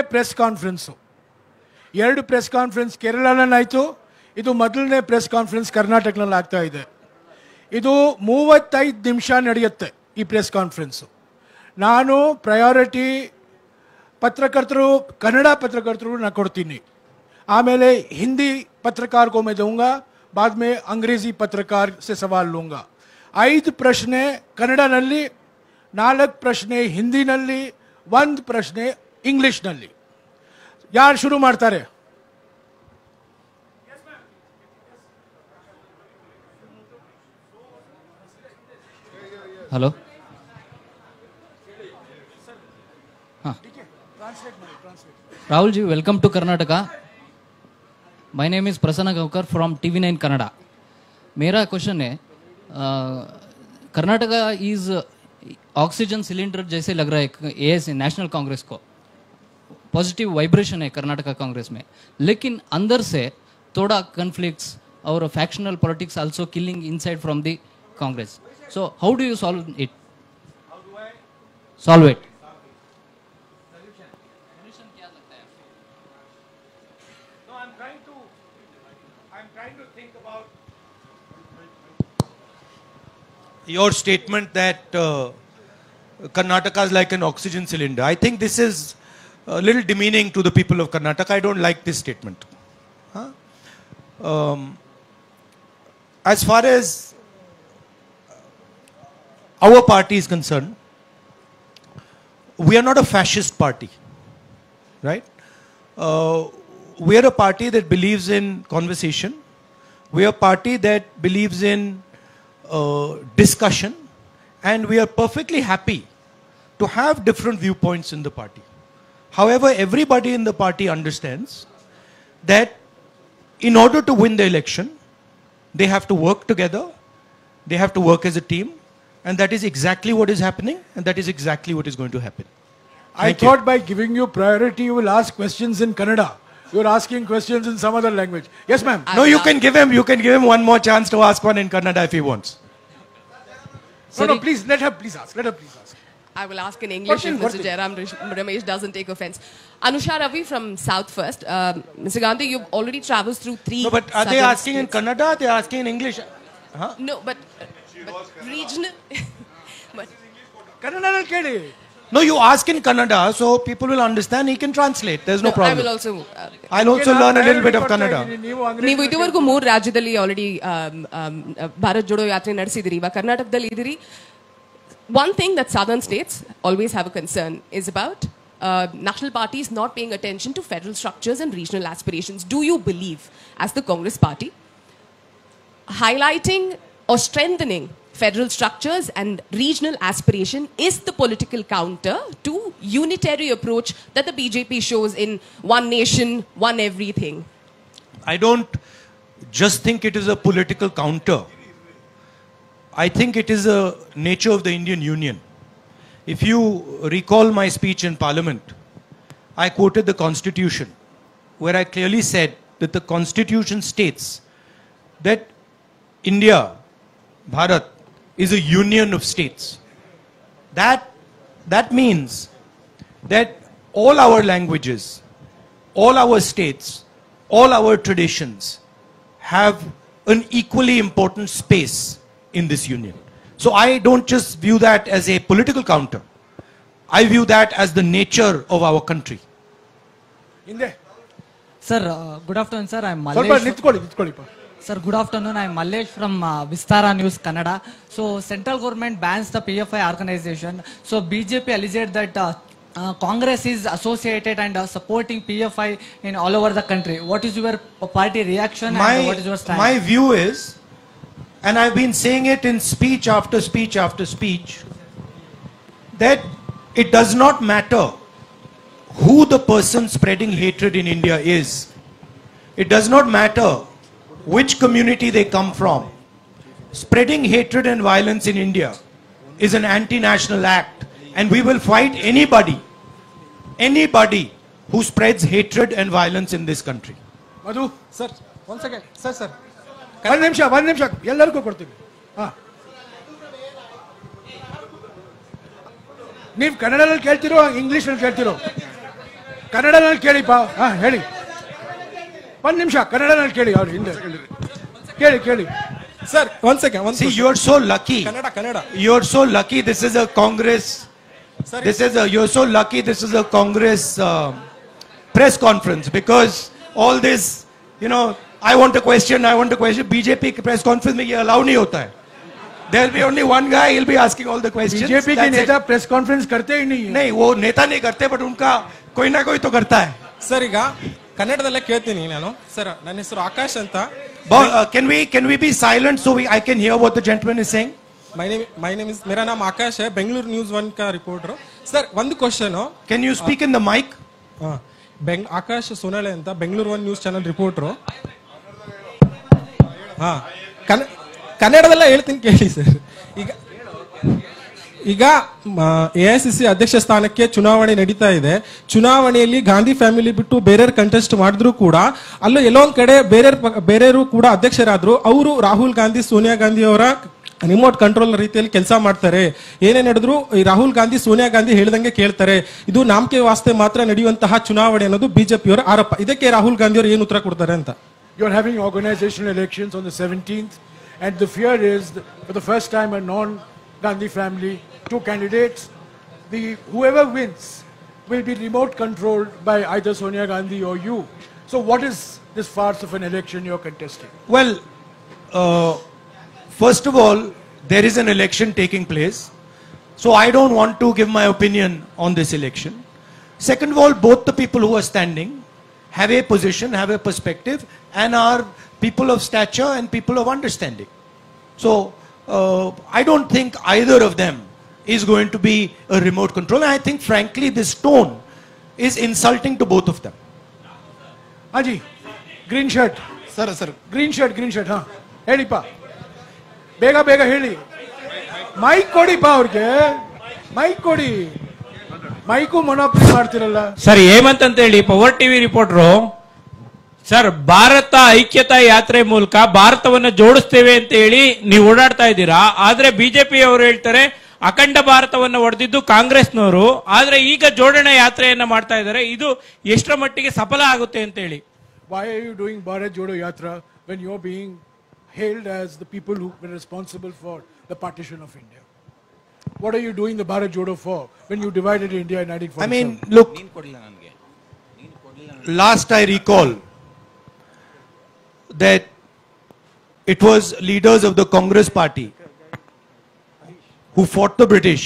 Press conference ಎರಡು press conference ಕೇರಳನಲ್ಲಿ ಆಯಿತು. ಇದು ಮೊದಲನೇ ಪ್ರೆಸ್ ಕಾನ್ಫರೆನ್ಸ್ ಕರ್ನಾಟಕದಲ್ಲಿ ಆಗ್ತಾ ಇದೆ. ಇದು 35 ನಿಮಿಷ ನಡೆಯುತ್ತೆ ಈ ಪ್ರೆಸ್ ಕಾನ್ಫರೆನ್ಸು. ನಾನು ಪ್ರಯಾರಿಟಿ पत्रकर्तरों कन्नड़ा पत्रकर्तरों ना ಕೊಡ್ತೀನಿ. आमेले हिंदी पत्रकार को मैं दूंगा, बाद में अंग्रेजी पत्रकार से सवाल लूंगा. 5 प्रश्न कन्नड़ा नल्ली, 4 प्रश्न हिंदी नल्ली, 1 प्रश्न इंग्लिश नल्ली. यार शुरू ಮಾಡ್ತಾರೆ? Hello. Rahul ji, welcome to Karnataka. My name is Prasanna Gavkar from TV9 Kannada. मेरा क्वेश्चन है, कर्नाटका इज ऑक्सीजन सिलेंडर जैसे लग रहा है एएसए नेशनल कांग्रेस को. पॉजिटिव वाइब्रेशन है कर्नाटका कांग्रेस में, लेकिन अंदर से थोड़ा कन्फ्लिक्ट्स और factional politics also killing inside from the Congress. So how do you solve it? Your statement that Karnataka is like an oxygen cylinder. I think this is a little demeaning to the people of Karnataka. I don't like this statement. As far as our party is concerned, we are not a fascist party, right? We are a party that believes in conversation. We are a party that believes in discussion, and we are perfectly happy to have different viewpoints in the party. However, everybody in the party understands that in order to win the election, they have to work together, they have to work as a team, and that is exactly what is happening, and that is exactly what is going to happen. I thought by giving you priority, you will ask questions in Kannada. You are asking questions in some other language. Yes, ma'am. No, you can give him one more chance to ask one in Kannada if he wants. No, please, let her please ask. I will ask in English if Mr. Jairam Ramesh doesn't take offense. Anusha Ravi from South First. Mr. Gandhi, you've already traveled through 3 No, but are they asking in Kannada? They are asking in English? Huh? No, but regional... but Kannada kedi. No, you ask in Kannada, so people will understand. He can translate. There's no problem. I will also... I'll also learn a little bit of Kannada. ನೀವು ಇದುವರೆಗೂ 3 ರಾಜ್ಯದಲ್ಲಿ already Bharat Jodo ಯಾತ್ರೆ ನಡೆಸಿದಿರಿ. ಇವಾಗ ಕರ್ನಾಟಕದಲ್ಲಿ ಇದಿರಿ. One thing that southern states always have a concern is about national parties not paying attention to federal structures and regional aspirations. Do you believe, as the Congress party, highlighting or strengthening federal structures and regional aspiration is the political counter to unitary approach that the BJP shows in one nation, one everything? I don't just think it is a political counter. I think it is a nature of the Indian Union. If you recall my speech in Parliament, I quoted the Constitution, where I clearly said that the Constitution states that India, Bharat, is a union of states. That means that all our languages, all our states, all our traditions have an equally important space in this union. So I don't just view that as a political counter. I view that as the nature of our country. Sir, good afternoon, sir. I'm Mallesh. Sir, good afternoon. I'm Mallesh from Vistara News, Kannada. So, central government bans the PFI organization. So, BJP alleged that Congress is associated and supporting PFI in all over the country. What is your party reaction and what is your stand? My view is, and I've been saying it in speech after speech after speech, that it does not matter who the person spreading hatred in India is. It does not matter which community they come from. Spreading hatred and violence in India is an anti-national act, and we will fight anybody who spreads hatred and violence in this country. Madhu, sir, once again, sir. One ನಿಮಿಷ ಎಲ್ಲರಿಗೂ ಕೊಡ್ತೀನಿ. ನೀವು ಕನ್ನಡದಲ್ಲಿ ಕೇಳ್ತಿರೋ English ನಲ್ಲಿ ಕೇಳ್ತಿರೋ? ಕನ್ನಡನಲ್ಲಿ ಕೇಳಿಪ್ಪ. ಹಾ ಹೇಳಿ, ಒಂದು ನಿಮಿಷ ಕನ್ನಡನಲ್ಲಿ ಕೇಳಿ, ಅವ್ರು ಹಿಂದೆ ಕೇಳಿ. Sir, one second. See, you are so lucky. Kannada. You are so lucky. This is a Congress. You're so lucky. This is a Congress press conference, because all this, I want a question. BJP press conference में ये allow नहीं होता है. There will be only one guy. He'll be asking all the questions. BJP के नेता press conference करते ही नहीं है. नहीं, वो नेता नहीं करते, but उनका कोई ना कोई तो करता है. ಸರ್, ಈಗ ಕನ್ನಡದಲ್ಲೇ ಕೇಳ್ತೀನಿ ನಾನು. ಸರ್, ನನ್ನ ಹೆಸರು ಆಕಾಶ್ ಅಂತ. Can we be silent so I can hear what the gentleman is saying? My name is, मेरा नाम आकाश है, बेंगलुरु न्यूज़ 1 का रिपोर्टर. सर, ಒಂದು question. Can you speak in the mic? Akash Sonale ಅಂತ, ಬೆಂಗಳೂರು 1 ನ್ಯೂಸ್ ಚಾನೆಲ್ ರಿಪೋರ್ಟರು. ಕನ್ನಡದಲ್ಲ ಹೇಳ್ತೀನಿ ಕೇಳಿ ಸರ್. ಈಗ AICC ಅಧ್ಯಕ್ಷ ಸ್ಥಾನಕ್ಕೆ ಚುನಾವಣೆ ನಡೀತಾ ಇದೆ. ಚುನಾವಣೆಯಲ್ಲಿ ಗಾಂಧಿ ಫ್ಯಾಮಿಲಿ ಬಿಟ್ಟು ಬೇರೆಯವ್ರು ಕಂಟೆಸ್ಟ್ ಮಾಡಿದ್ರು ಕೂಡ ಅಲ್ಲೂ ಎಲ್ಲೋ ಒಂದ್ ಕಡೆ ಬೇರೆಯವರು ಕೂಡ ಅಧ್ಯಕ್ಷರಾದ್ರು. ಅವರು ರಾಹುಲ್ ಗಾಂಧಿ, ಸೋನಿಯಾ ಗಾಂಧಿ ಅವರ ರಿಮೋಟ್ ಕಂಟ್ರೋಲ್ ರೀತಿಯಲ್ಲಿ ಕೆಲಸ ಮಾಡ್ತಾರೆ. ಏನೇ ನಡೆದ್ರು ಈ ರಾಹುಲ್ ಗಾಂಧಿ, ಸೋನಿಯಾ ಗಾಂಧಿ ಹೇಳಿದಂಗೆ ಕೇಳ್ತಾರೆ. ಇದು ನಾಮಕೆ ವಾಸ್ತೆ ಮಾತ್ರ ನಡೆಯುವಂತಹ ಚುನಾವಣೆ ಅನ್ನೋದು ಬಿಜೆಪಿಯವರ ಆರೋಪ. ಇದಕ್ಕೆ ರಾಹುಲ್ ಗಾಂಧಿ ಅವರು ಏನು ಉತ್ತರ ಕೊಡ್ತಾರೆ ಅಂತ. You are having organizational elections on the 17th, and the fear is that for the first time a non-Gandhi family, 2 candidates, whoever wins will be remote controlled by either Sonia Gandhi or you. So what is this farce of an election you're contesting? Well, first of all, there is an election taking place. So I don't want to give my opinion on this election. Second of all, both the people who are standing have a position, have a perspective, and are people of stature and people of understanding. So I don't think either of them is going to be a remote control. And I think frankly this tone is insulting to both of them. Haji, green shirt. Sir. Green shirt, ha. ಹೇಳಿಪ್ಪ, ಬೇಗ ಹೇಳಿ. Mic ಕೊಡಿಪ್ಪ ಅವ್ರಿಗೆ, mic ಕೊಡಿ. Mike ಮೊನೋಪಲಿ ಮಾಡ್ತಿರಲ್ಲ. Sir, Hemant ಅಂತ ಹೇಳಿ power TV reporter. Sir, ಭಾರತ ಐಕ್ಯತಾ ಯಾತ್ರೆ ಮೂಲಕ ಭಾರತವನ್ನು ಜೋಡಿಸ್ತೇವೆ ಅಂತ ಹೇಳಿ ನೀವು ಓಡಾಡ್ತಾ ಇದ್ದೀರಾ. ಆದ್ರೆ ಬಿಜೆಪಿ ಅವರು ಹೇಳ್ತಾರೆ ಅಖಂಡ ಭಾರತವನ್ನು ಒಡೆದಿದ್ದು ಕಾಂಗ್ರೆಸ್ನವರು. ಆದ್ರೆ ಈಗ ಜೋಡಣೆ ಯಾತ್ರೆಯನ್ನ ಮಾಡ್ತಾ ಇದ್ದಾರೆ. ಇದು ಎಷ್ಟರ ಮಟ್ಟಿಗೆ ಸಫಲ ಆಗುತ್ತೆ ಅಂತ ಹೇಳಿ. Why are you doing Bharat Jodo Yatra when you're being hailed as the people who were responsible for the partition of India? What are you doing the Bharat Jodo for when you divided India in 1947? I mean, look, last I recall that it was leaders of the Congress party who fought the British,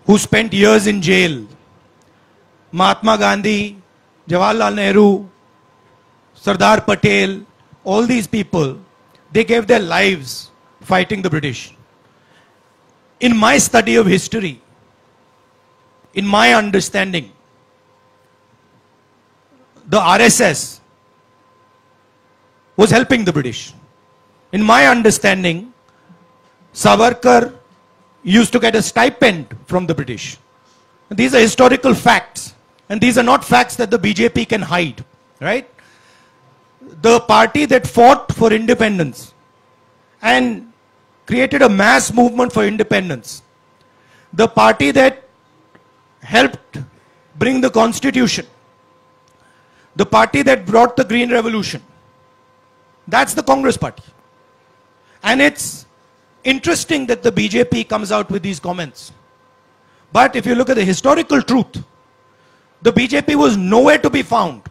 who spent years in jail. Mahatma Gandhi, Jawaharlal Nehru, Sardar Patel, all these people, they gave their lives fighting the British. In my study of history, in my understanding, the RSS was helping the British. In my understanding, Savarkar used to get a stipend from the British. These are historical facts, and these are not facts that the BJP can hide, right? The party that fought for independence and created a mass movement for independence, the party that helped bring the constitution, the party that brought the Green Revolution, that's the Congress party. And it's interesting that the BJP comes out with these comments. But if you look at the historical truth, the BJP was nowhere to be found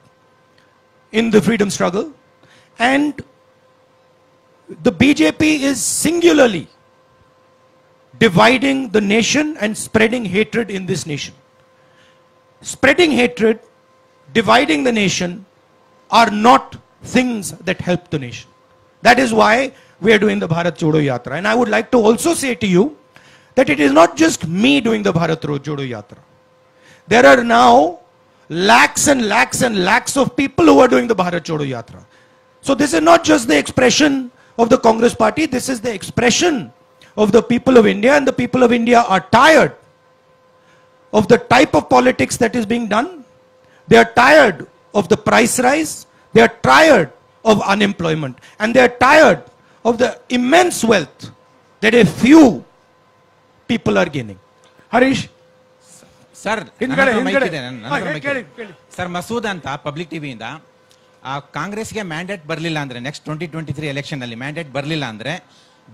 in the freedom struggle, and the BJP is singularly dividing the nation and spreading hatred in this nation. Spreading hatred, dividing the nation are not things that help the nation. That is why we are doing the Bharat Jodo Yatra. And I would like to also say to you that it is not just me doing the Bharat Jodo Yatra. There are now lakhs and lakhs and lakhs of people who are doing the Bharat Jodo Yatra. So this is not just the expression of the Congress party, this is the expression of the people of India, and the people of India are tired of the type of politics that is being done. They are tired of the price rise, they are tired of unemployment, and they are tired of the immense wealth that a few people are gaining. Harish, sir ಹಿಂದ್ಗಡೆ, ನನ್ನ ಹಿಂದ್ಗಡೆ. mic ಇದೆ, ನನ್ನ ಹಾ, mic ಕೇಳಿ, ಇದೆ. ಕೇಳಿ. Sir Masood ಅಂತ ಪಬ್ಲಿಕ್ ಟಿವಿಯಿಂದ ಕಾಂಗ್ರೆಸ್ಗೆ ಮ್ಯಾಂಡೇಟ್ ಬರಲಿಲ್ಲ ಅಂದ್ರೆ ನೆಕ್ಸ್ಟ್ 2023 ಎಲೆಕ್ಷನ್ ಅಲ್ಲಿ ಮ್ಯಾಂಡೇಟ್ ಬರಲಿಲ್ಲ ಅಂದ್ರೆ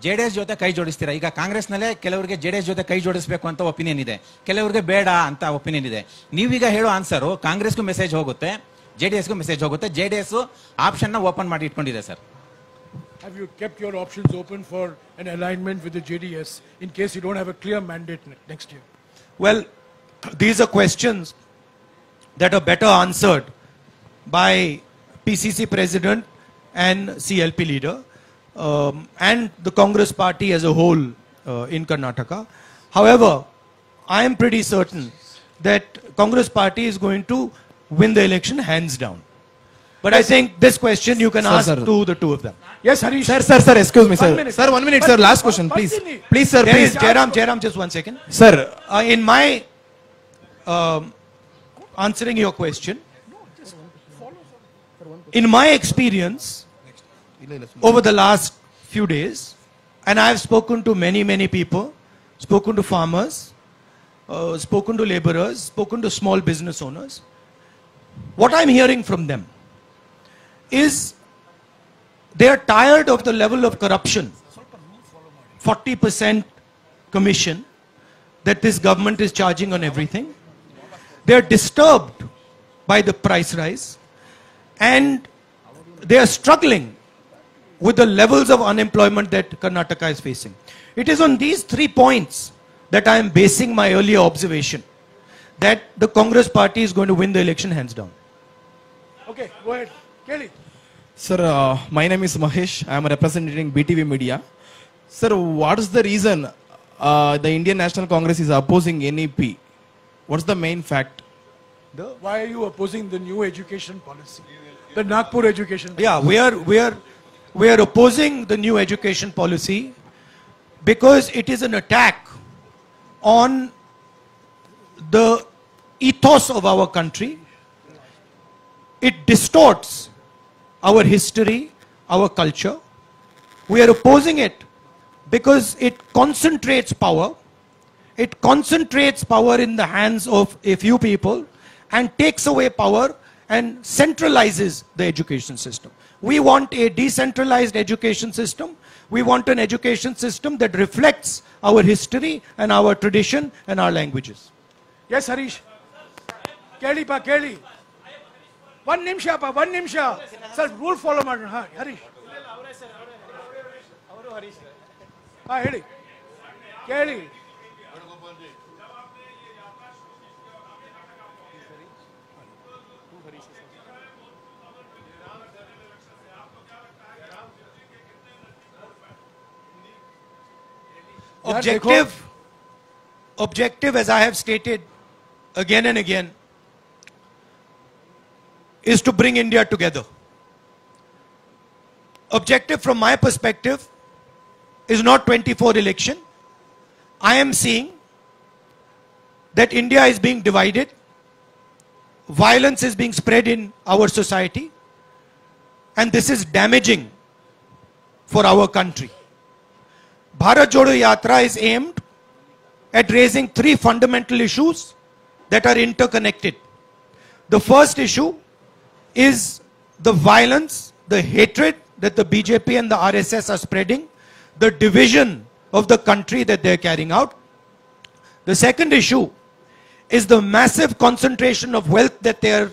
ಜೆಡಿಎಸ್ ಜೊತೆ ಕೈ ಜೋಡಿಸ್ತೀರಾ? ಈಗ ಕಾಂಗ್ರೆಸ್ನಲ್ಲೇ ಕೆಲವರಿಗೆ ಜೆಡಿಎಸ್ ಜೊತೆ ಕೈ ಜೋಡಿಸಬೇಕು ಅಂತ ಒಪಿನಿಯನ್ ಇದೆ, ಕೆಲವರಿಗೆ ಬೇಡ ಅಂತ ಒಪಿನಿಯನ್ ಇದೆ. ನೀವೀಗ ಹೇಳೋ ಆನ್ಸರು ಕಾಂಗ್ರೆಸ್ಗೂ ಮೆಸೇಜ್ ಹೋಗುತ್ತೆ, ಜೆಡಿಎಸ್ಗೂ ಮೆಸೇಜ್ ಹೋಗುತ್ತೆ. ಜೆಡಿಎಸ್ ಆಪ್ಷನ್ ನ ಓಪನ್ ಮಾಡಿ ಇಟ್ಕೊಂಡಿದೆ sir. Have you kept your options open for an alignment with the JDS in case you don't have a clear mandate next year? Well, these are questions that are better answered by PCC president and CLP leader and the Congress party as a whole in Karnataka. However, I am pretty certain that Congress party is going to win the election hands down. But I think this question you can ask to the two of them. Yes, Harish. Sir, excuse me, sir. 1 minute. Sir, 1 minute, sir. Last question, please. Please, sir, There please. is Jairam, just 1 second. Sir, In my answering your question, in my experience over the last few days, and I have spoken to many people, spoken to farmers, spoken to laborers, spoken to small business owners. What I'm hearing from them is they are tired of the level of corruption, 40% commission that this government is charging on everything. They are disturbed by the price rise and they are struggling with the levels of unemployment that Karnataka is facing. It is on these 3 points that I am basing my earlier observation that the Congress party is going to win the election hands down. Okay, go ahead. Kelly. sir, my name is Mahesh. I am representing BTV Media. Sir, what is the reason the Indian National Congress is opposing NEP? What's the main fact? Why are you opposing the new education policy? The Nagpur education policy? Yeah, we are opposing the new education policy because it is an attack on the ethos of our country. It distorts our history, our culture. We are opposing it because it concentrates power. It concentrates power in the hands of a few people and takes away power and centralizes the education system. We want a decentralized education system. We want an education system that reflects our history and our tradition and our languages. Yes, Harish. Kelly pa, Kelly. 1 ನಿಮಿಷ pa, 1 ನಿಮಿಷ. Sir, rule follow ಮಾಡೋಣ. ಹಾ, ಹರೀಶ್. ಹಾ, ಹೇಳಿ. ಕೇಳಿ. Objective, as I have stated again and again, is to bring India together. Objective from my perspective is not 24 election. I am seeing that India is being divided. Violence is being spread in our society. And this is damaging for our country. Bharat Jodo Yatra is aimed at raising 3 fundamental issues that are interconnected. The first issue is the violence, the hatred that the BJP and the RSS are spreading, the division of the country that they are carrying out. The second issue is the massive concentration of wealth that they are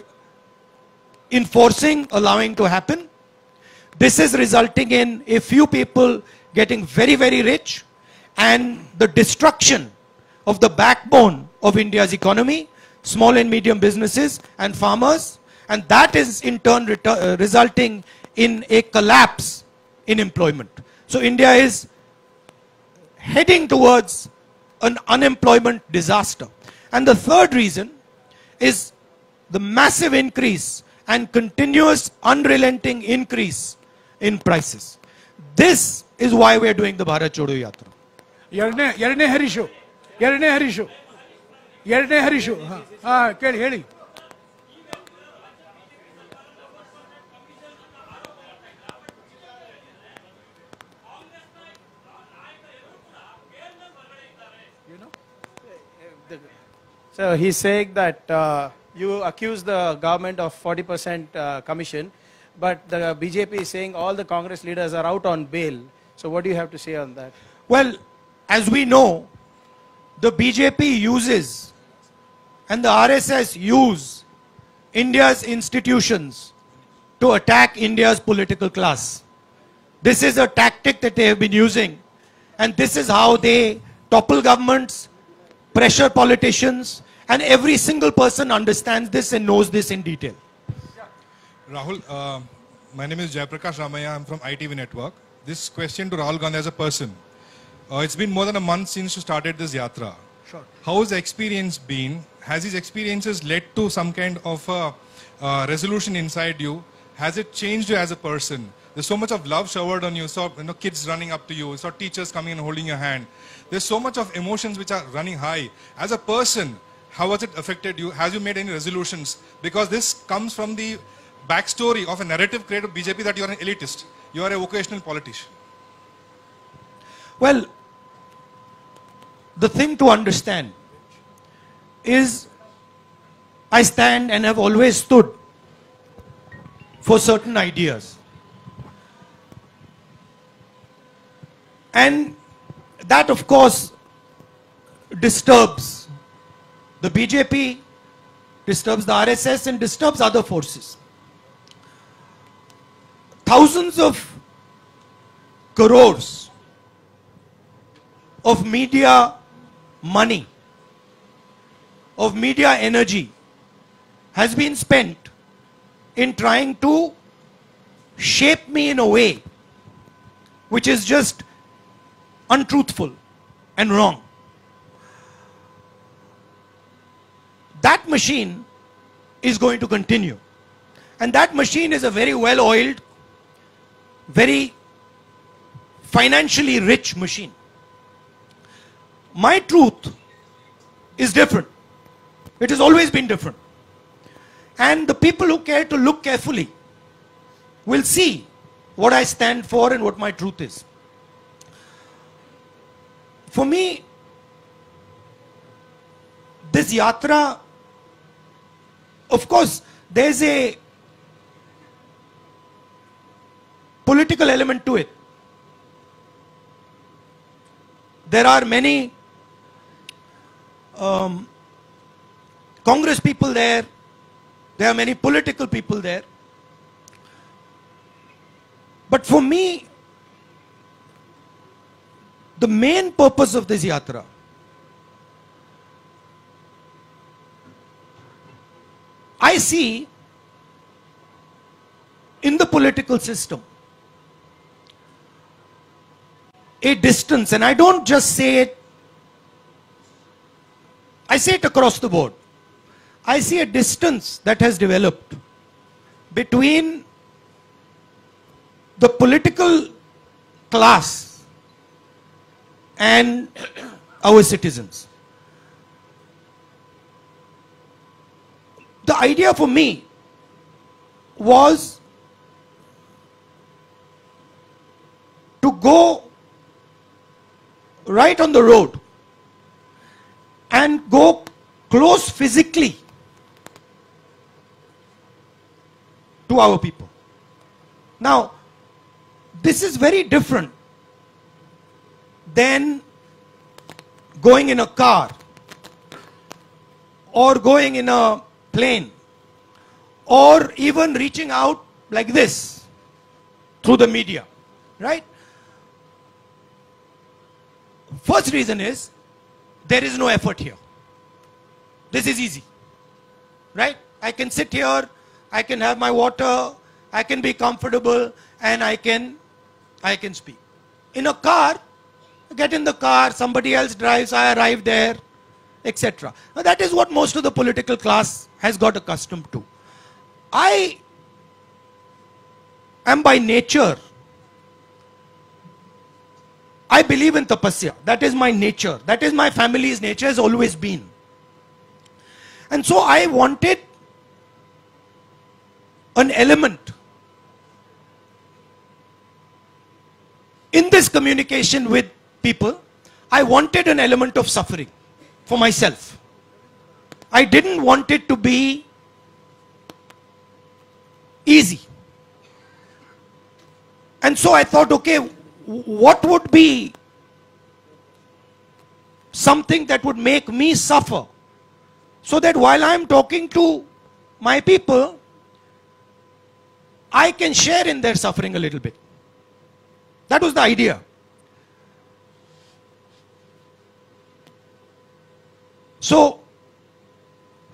enforcing, allowing to happen. This is resulting in a few people getting very, very rich and the destruction of the backbone of India's economy, small and medium businesses and farmers. And that is in turn resulting in a collapse in employment. So India is heading towards an unemployment disaster. And the third reason is the massive increase and continuous unrelenting increase in prices. This is why we are doing the Bharat Jodo Yatra. ಎರಡನೇ ಹರೀಶು. ಹಾ, ಕೇಳಿ, ಹೇಳಿ. So he's saying that you accuse the government of 40% commission, but the BJP is saying all the Congress leaders are out on bail. So what do you have to say on that? Well, as we know, the BJP uses and the RSS use India's institutions to attack India's political class. This is a tactic that they have been using, and this is how they topple governments, pressure politicians, and every single person understands this and knows this in detail. Rahul, my name is Jayaprakash Ramaya. I'm from ITV Network. This question to Rahul Gandhi as a person. It's been more than a month since you started this yatra. Sure. How has the experience been? Has these experiences led to some kind of a resolution inside you? Has it changed you as a person? There's so much of love showered on you. You saw kids running up to you. You saw teachers coming and holding your hand. There's so much of emotions which are running high. As a person, how has it affected you? Has you made any resolutions? Because this comes from the backstory of a narrative created by BJP that you are an elitist. You are a vocational politician. Well, the thing to understand is I stand and have always stood for certain ideas. And that, of course, disturbs the BJP, disturbs the RSS, and disturbs other forces. Thousands of crores of media money, of media energy has been spent in trying to shape me in a way which is just untruthful and wrong. That machine is going to continue. And that machine is a very well-oiled, very financially rich machine. My truth is different. It has always been different. And the people who care to look carefully will see what I stand for and what my truth is. For me, this yatra, of course, there's a political element to it. There are many Congress people there. There are many political people there. But for me, the main purpose of this yatra I see in the political system a distance, and I don't just say it, I say it across the board. I see a distance that has developed between the political class and our citizens. The idea for me was to go right on the road and go close physically to our people. Now, this is very different than going in a car or going in a plane or even reaching out like this through the media, right? First reason is there is no effort here. This is easy, right? I can sit here, I can have my water, I can be comfortable, and I can speak. In a car, get in the car, somebody else drives, I arrive there, etc. Now that is what most of the political class has got accustomed to. I am by nature, I believe in tapasya. That is my nature. That is my family's nature, has always been. And so I wanted an element in this communication with people. I wanted an element of suffering for myself. I didn't want it to be easy. And so I thought, okay, what would be something that would make me suffer, so that while I'm talking to my people, I can share in their suffering a little bit. That was the idea. So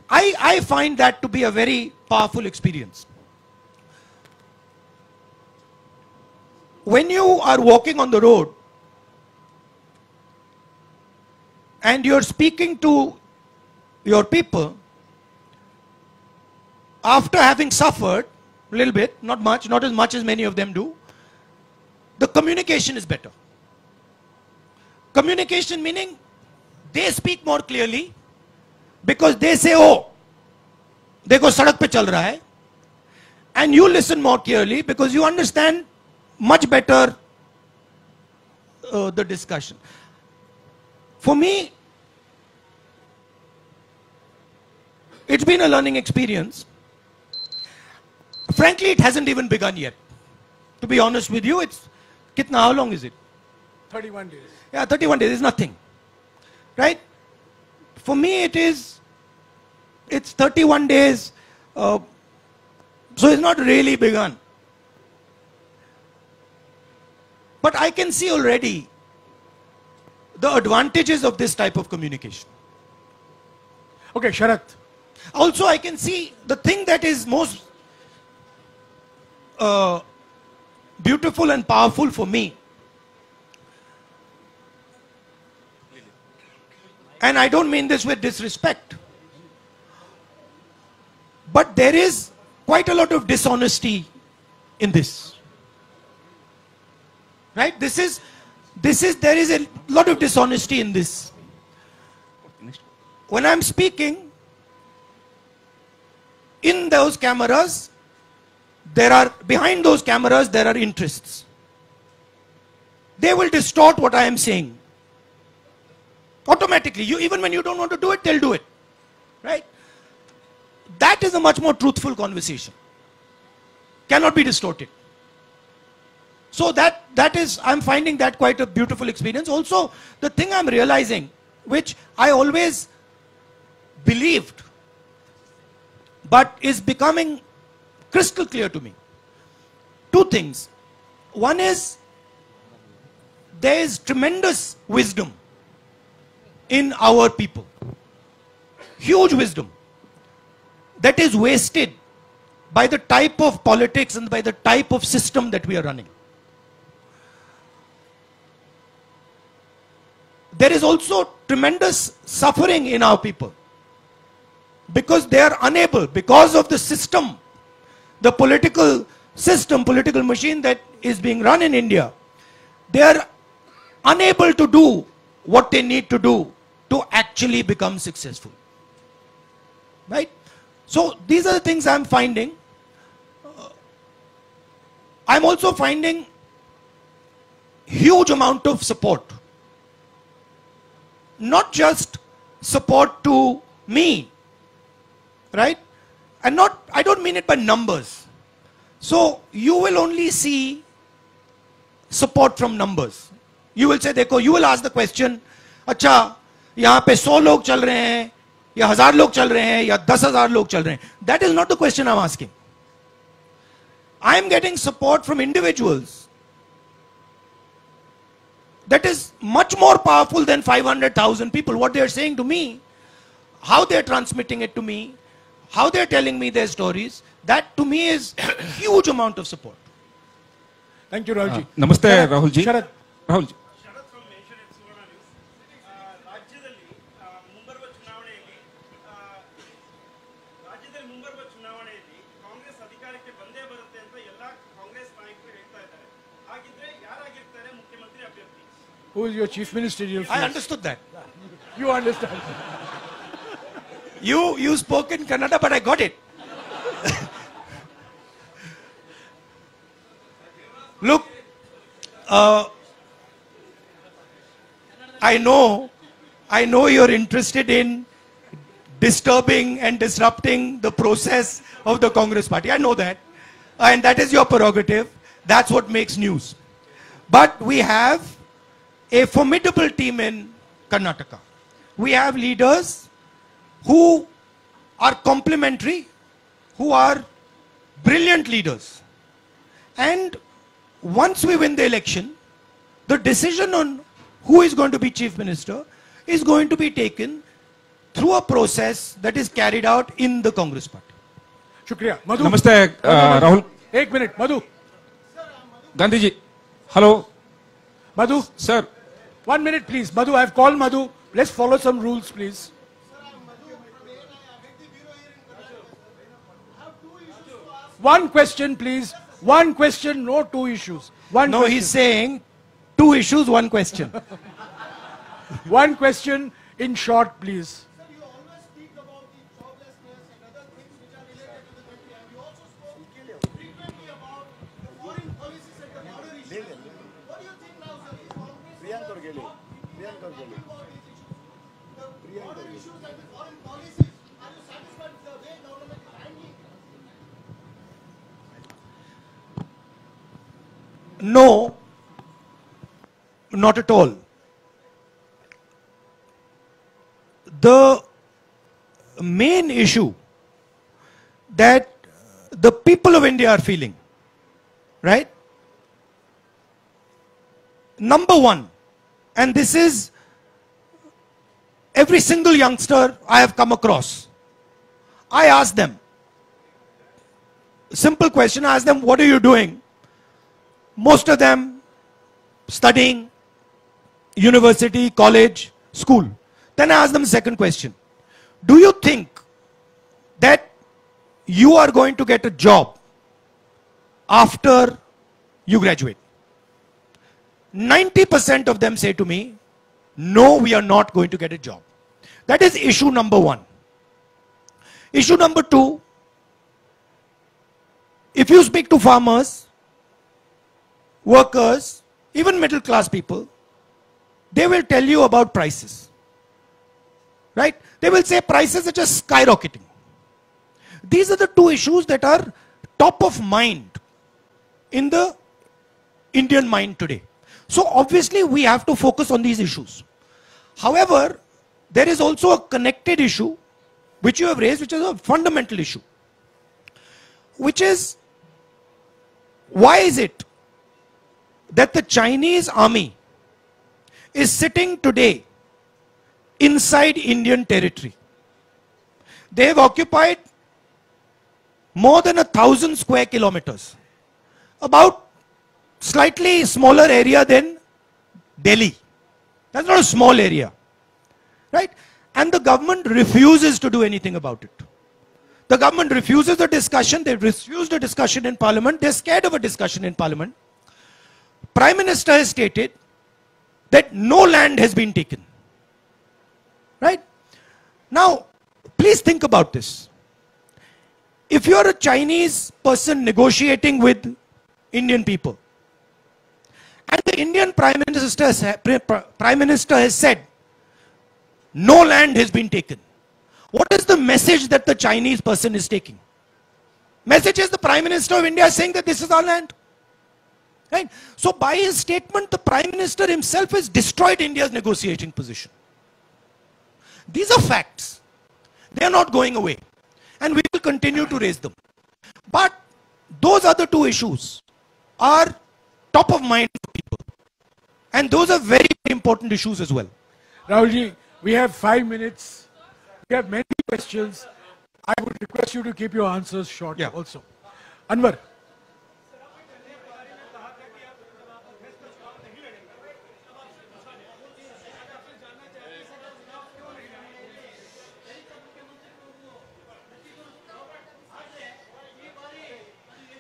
I find that to be a very powerful experience. When you are walking on the road and you're speaking to your people, after having suffered a little bit, not much, not as much as many of them do, the communication is better. Communication meaning they speak more clearly because they say, oh, देखो सड़क पे चल रहा है, and you listen more clearly because you understand much better the discussion. For me, it's been a learning experience. Frankly, it hasn't even begun yet. To be honest with you, it's kitna, how long is it? 31 days. Yeah, 31 days is nothing. Right? For me, it's 31 days. So it's not really begun. But I can see already the advantages of this type of communication. Okay, Sharath. Also, I can see the thing that is most beautiful and powerful for me. And I don't mean this with disrespect. But there is quite a lot of dishonesty in this. Right? There is a lot of dishonesty in this. When I'm speaking, in those cameras, behind those cameras, there are interests. They will distort what I am saying. Automatically. Even when you don't want to do it, they'll do it. Right? That is a much more truthful conversation. Cannot be distorted. So that is, I'm finding that quite a beautiful experience. Also, the thing I'm realizing, which I always believed, but is becoming crystal clear to me. Two things. One is, there is tremendous wisdom in our people. Huge wisdom. That is wasted by the type of politics and by the type of system that we are running. There is also tremendous suffering in our people because they are unable, because of the system, the political system, political machine that is being run in India, they are unable to do what they need to do to actually become successful. Right? So these are the things I'm finding. I'm also finding huge amount of support. Not just support to me, right? And I don't mean it by numbers. So you will only see support from numbers. You will say, देखो, you will ask the question, अच्छा, यहाँ पे 100 लोग चल रहे हैं, या 1000 लोग चल रहे हैं, या 10,000 लोग चल रहे हैं. That is not the question I'm asking. I am getting support from individuals. That is much more powerful than 500,000 people. What they are saying to me, how they are transmitting it to me, how they are telling me their stories, that to me is huge amount of support. Thank you, Rahulji. Namaste, Rahulji. Sharath. Rahulji. Who is your chief ministerial? I understood that. You understand. You spoke in Kannada, but I got it. Look, I know you're interested in disturbing and disrupting the process of the Congress party. I know that. And that is your prerogative. That's what makes news. But we have a formidable team in Karnataka. We have leaders who are complementary, who are brilliant leaders. And once we win the election, the decision on who is going to be chief minister is going to be taken through a process that is carried out in the Congress party. Shukriya. Madhu. Namaste, Rahul. 1 minute, Madhu. Gandhiji. Hello. Madhu. Sir. 1 minute, please. Madhu, I have called Madhu. Let's follow some rules, please. One question, please. One question, no two issues. One No, question. he's saying 2 issues, 1 question. One question in short, please. No, not at all. The main issue that the people of India are feeling, right? Number one, and this is every single youngster I have come across. I ask them, simple question, I ask them, what are you doing? Most of them studying, university, college, school. Then I ask them the second question. Do you think that you are going to get a job after you graduate? 90% of them say to me, no, we are not going to get a job. That is issue number one. Issue number two, if you speak to farmers, workers, even middle class people, they will tell you about prices. Right? They will say prices are just skyrocketing. These are the two issues that are top of mind in the Indian mind today. So obviously we have to focus on these issues. However, there is also a connected issue which you have raised, which is a fundamental issue, which is, why is it that the Chinese army is sitting today inside Indian territory? They have occupied more than 1,000 square kilometers, about slightly smaller area than Delhi. That's not a small area, right? And the government refuses to do anything about it. The government refuses the discussion. They refused a discussion in parliament. They're scared of a discussion in parliament. Prime Minister has stated that no land has been taken. Right? Now, please think about this. If you're a Chinese person negotiating with Indian people, and the Indian Prime Minister has said, no land has been taken, what is the message that the Chinese person is taking? Message is the Prime Minister of India is saying that this is our land. Right? So by his statement, the Prime Minister himself has destroyed India's negotiating position. These are facts. They are not going away. And we will continue to raise them. But those other two issues are top of mind for people. And those are very, very important issues as well. Rahulji, we have 5 minutes. We have many questions. I would request you to keep your answers short also. Anwar.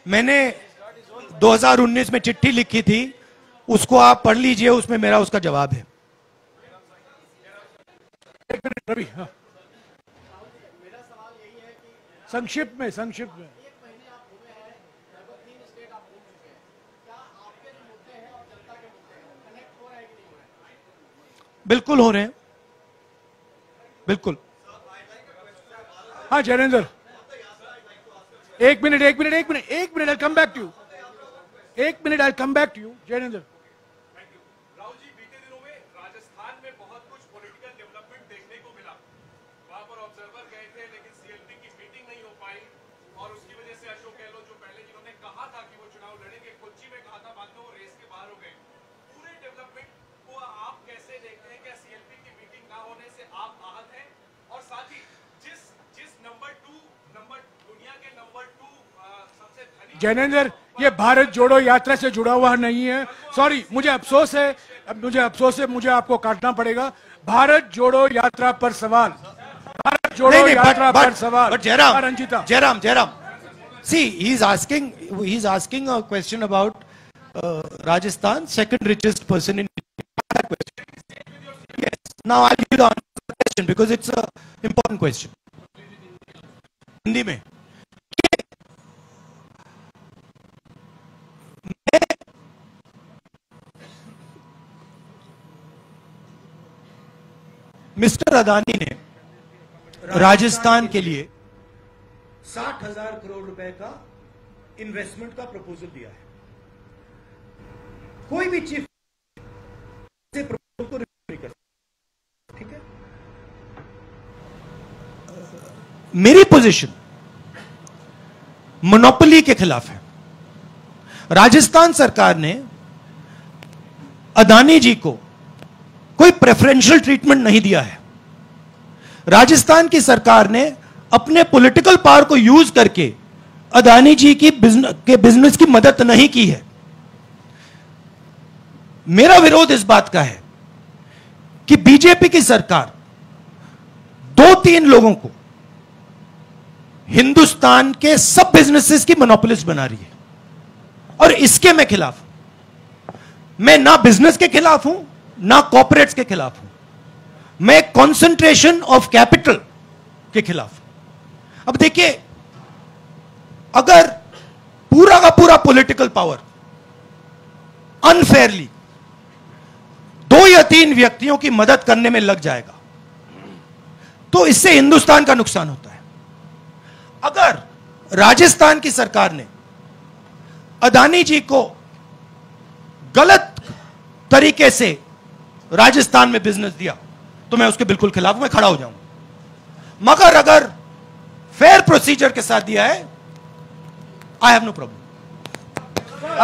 मैंने 2019 में चिट्ठी लिखी थी, उसको आप पढ़ लीजिए, उसमें मेरा उसका जवाब है. एक मिनट रवि, हाँ. संक्षिप्त में बिल्कुल हो रहे हैं, बिल्कुल. हाँ जैनेंद्र, एक minute I come back to you, Jainendra. Jainendra, ये भारत जोड़ो यात्रा से जुड़ा हुआ नहीं है। सॉरी, मुझे अफसोस है, मुझे आपको काटना पड़ेगा। भारत जोड़ो यात्रा पर सवाल, भारत जोड़ो यात्रा पर सवाल। But Jairam, Ranjita, Jairam, see, he's asking a question about Rajasthan, second richest person in India. That question. Yes. Now I'll give you the answer to the question because it's a important question. Hindi में mister Adani ने राजस्थान के लिए 60,000 करोड़ रुपए का investment का proposal दिया है। कोई भी चीफ से प्रपोजल को रिफ्यूज नहीं कर सकता, ठीक है। मेरी पोजीशन मोनोपोली के खिलाफ है। राजस्थान सरकार ने अदानी जी को कोई प्रेफरेंशियल ट्रीटमेंट नहीं दिया है। राजस्थान की सरकार ने अपने पॉलिटिकल पावर को यूज करके अदानी जी की बिजनेस की मदद नहीं की है। मेरा विरोध इस बात का है कि बीजेपी की सरकार 2-3 लोगों को हिंदुस्तान के सब बिजनेसेस की मोनोपोलिस्ट बना रही है और इसके मैं खिलाफ हूं। मैं ना बिजनेस के खिलाफ हूं ना कॉर्पोरेट्स के खिलाफ हूं, मैं कंसंट्रेशन ऑफ कैपिटल के खिलाफ हूं। अब देखिए, अगर पूरा का पूरा पॉलिटिकल पावर अनफेयरली 2 या 3 व्यक्तियों की मदद करने में लग जाएगा तो इससे हिंदुस्तान का नुकसान होता है। अगर राजस्थान की सरकार ने अदानी जी को गलत तरीके से राजस्थान में बिजनेस दिया तो मैं उसके बिल्कुल खिलाफ, मैं खड़ा हो जाऊंगा। मगर अगर फेयर प्रोसीजर के साथ दिया है, आई हैव नो प्रॉब्लम।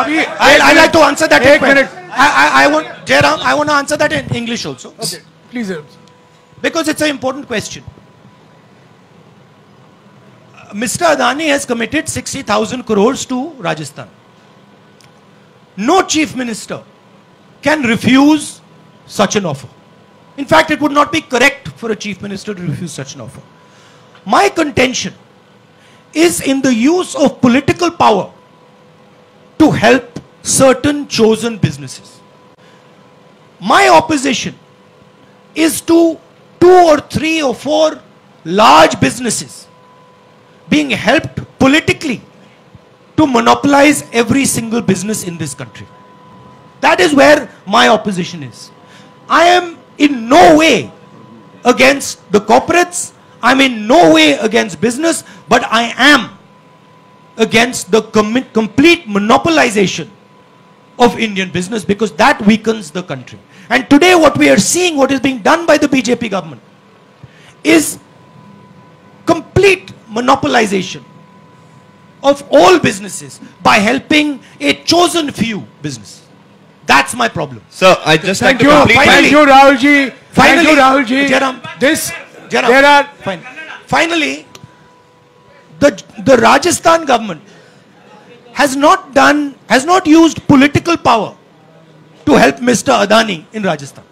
अभी I like to answer that. एक minute, I want Jairam, I want to answer that in English also, please, because it's a important question. Mr. Adani has committed 60,000 crores to Rajasthan. No chief minister can refuse such an offer. In fact, it would not be correct for a chief minister to refuse such an offer. My contention is in the use of political power to help certain chosen businesses. My opposition is to 2 or 3 or 4 large businesses being helped politically to monopolize every single business in this country. That is where my opposition is. I am in no way against the corporates, I'm in no way against business, but I am against the complete monopolization of Indian business, because that weakens the country. And today what we are seeing, what is being done by the BJP government, is complete monopolization of all businesses by helping a chosen few business. That's my problem. Sir, I just Thank like you. to complete Thank you, Rahul ji. Thank you, Rahul ji. Jairam, There are finally, the Rajasthan government has not used political power to help Mr. Adani in Rajasthan.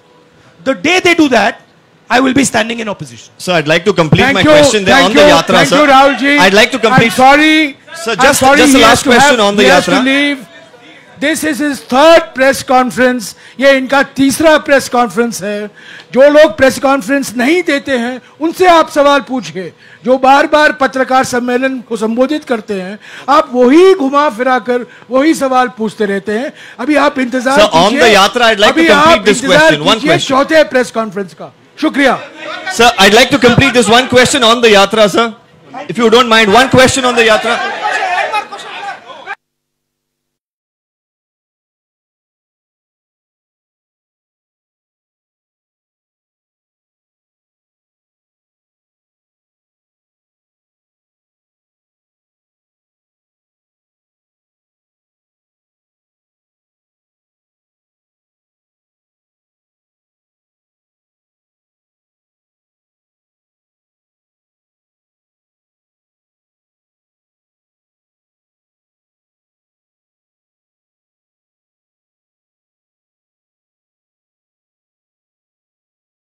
The day they do that, I will be standing in opposition. Sir, I'd like to complete my question there on the Yatra, thank sir. you, Rahul ji. I'd like to complete. I'm sorry. Sir, I'm just sorry, the he has last to question have- on the he has to Yatra. leave. This is his 3rd press conference. ये इनका 3रा press conference है। जो लोग press conference नहीं देते हैं उनसे आप सवाल पूछिए। जो बार बार पत्रकार सम्मेलन को संबोधित करते हैं, आप वही घुमा फिरा कर वही सवाल पूछते रहते हैं। अभी आप इंतजार Sir, on the Yatra, I'd like to complete this question. One question. 4थे प्रेस कॉन्फ्रेंस का शुक्रिया। Sir, I'd like to complete this one question on the Yatra, sir. If you don't mind, one question on the yatra.